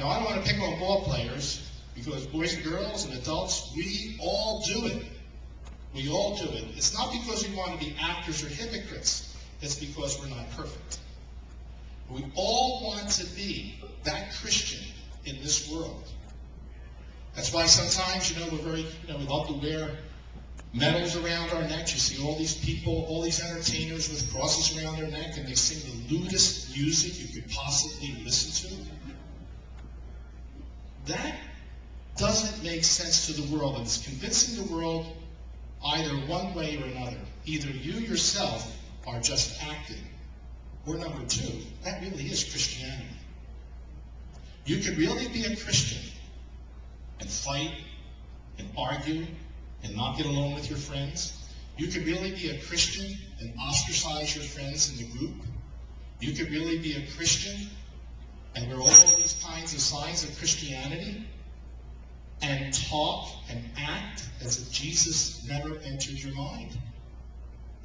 Now, I don't want to pick on ball players, because boys and girls and adults, we all do it. We all do it. It's not because we want to be actors or hypocrites. It's because we're not perfect. We all want to be that Christian in this world. That's why sometimes, we love to wear medals around our necks. You see all these people, all these entertainers with crosses around their neck, and they sing the lewdest music you could possibly listen to. That doesn't make sense to the world, and it's convincing the world either one way or another. Either you yourself are just acting, or number two, that really is Christianity. You could really be a Christian and fight and argue and not get along with your friends. You could really be a Christian and ostracize your friends in the group. You could really be a Christian and wear all of these kinds of signs of Christianity and talk and act as if Jesus never entered your mind.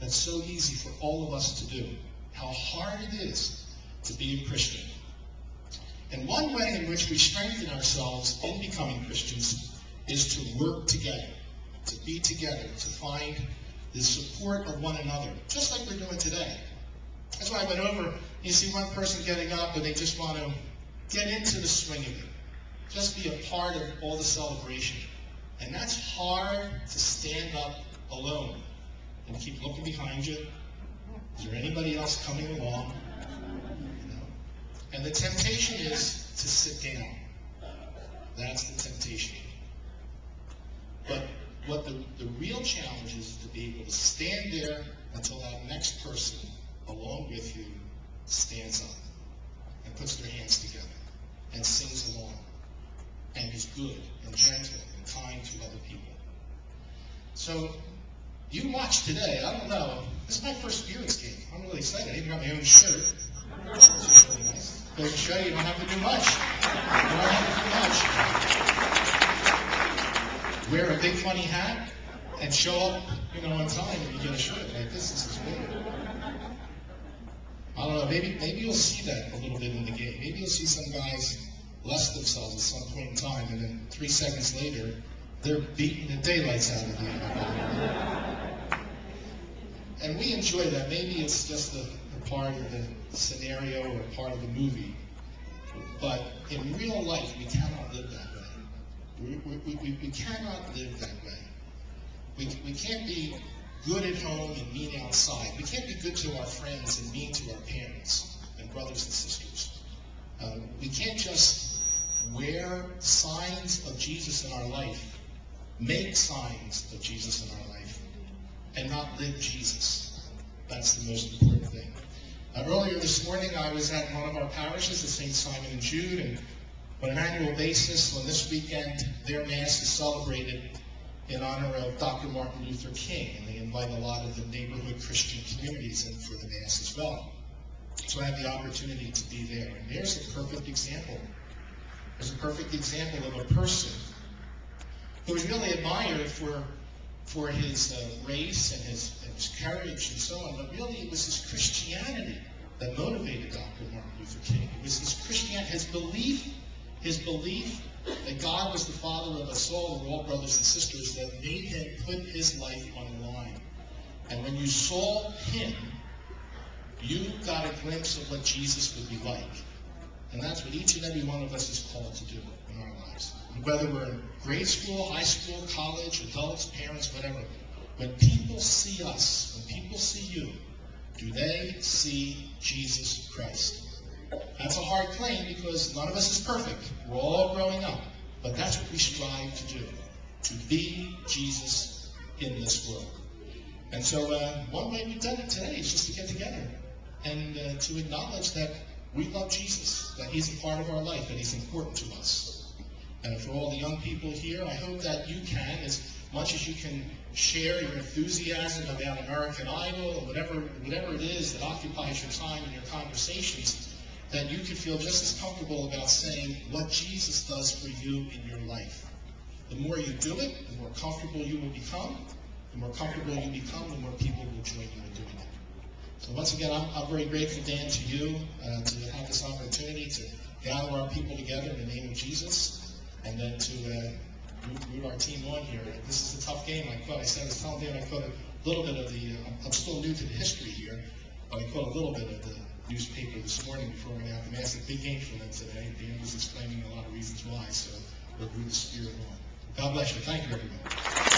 That's so easy for all of us to do. How hard it is to be a Christian. And one way in which we strengthen ourselves in becoming Christians is to work together, to be together, to find the support of one another, just like we're doing today. That's why I went over, you see one person getting up and they just want to get into the swing of it. Just be a part of all the celebration. And that's hard to stand up alone and keep looking behind you. Is there anybody else coming along? And the temptation is to sit down. That's the temptation. But what the real challenge is to be able to stand there until that next person along with you stands up and puts their hands together and sings along and is good and gentle and kind to other people. So you watch today, I don't know, this is my first Spirits game. I'm really excited. I even got my own shirt. Which is really nice. Goes to show you don't have to do much. You don't have to do much. Wear a big funny hat and show up, on time when you get a shirt like this. This is weird. I don't know, maybe you'll see that a little bit in the game. Maybe you'll see some guys lust themselves at some point in time, and then 3 seconds later, they're beating the daylights out of you. And we enjoy that. Maybe it's just a part of the scenario or part of the movie. But in real life, we cannot live that way. We cannot live that way. We can't be good at home and mean outside. We can't be good to our friends and mean to our parents and brothers and sisters. We can't just wear signs of Jesus in our life, make signs of Jesus in our life, and not live Jesus. That's the most important thing. Earlier this morning, I was at one of our parishes, the St. Simon and Jude, and on an annual basis, on this weekend, their Mass is celebrated in honor of Dr. Martin Luther King, and they invite a lot of the neighborhood Christian communities in for the Mass as well. So I had the opportunity to be there, and there's a perfect example. There's a perfect example of a person who was really admired for his race and his courage and so on, but really it was his Christianity that motivated Dr. Martin Luther King. It was his Christianity, his belief that God was the Father of us all, we're all brothers and sisters, that made him put his life on the line. And when you saw him, you got a glimpse of what Jesus would be like. And that's what each and every one of us is called to do in our lives. And whether we're in grade school, high school, college, adults, parents, whatever, when people see us, when people see you, do they see Jesus Christ? That's a hard claim because none of us is perfect. We're all growing up. But that's what we strive to do, to be Jesus in this world. And so one way we've done it today is just to get together and to acknowledge that we love Jesus, that he's a part of our life, that he's important to us. And for all the young people here, I hope that you can, as much as you can share your enthusiasm about American Idol or whatever it is that occupies your time in your conversations, that you can feel just as comfortable about saying what Jesus does for you in your life. The more you do it, the more comfortable you will become. The more comfortable you become, the more people will join you in doing it. So once again, I'm very grateful, Dan, to you to have this opportunity to gather our people together in the name of Jesus, and then to root our team on here. This is a tough game. I said, I was telling Dan, I caught a little bit of the, I'm still new to the history here, but I caught a little bit of the newspaper this morning before we went out to Mass. A big game for them today. Dan was explaining a lot of reasons why, so we'll root the Spirit on. God bless you. Thank you, everybody.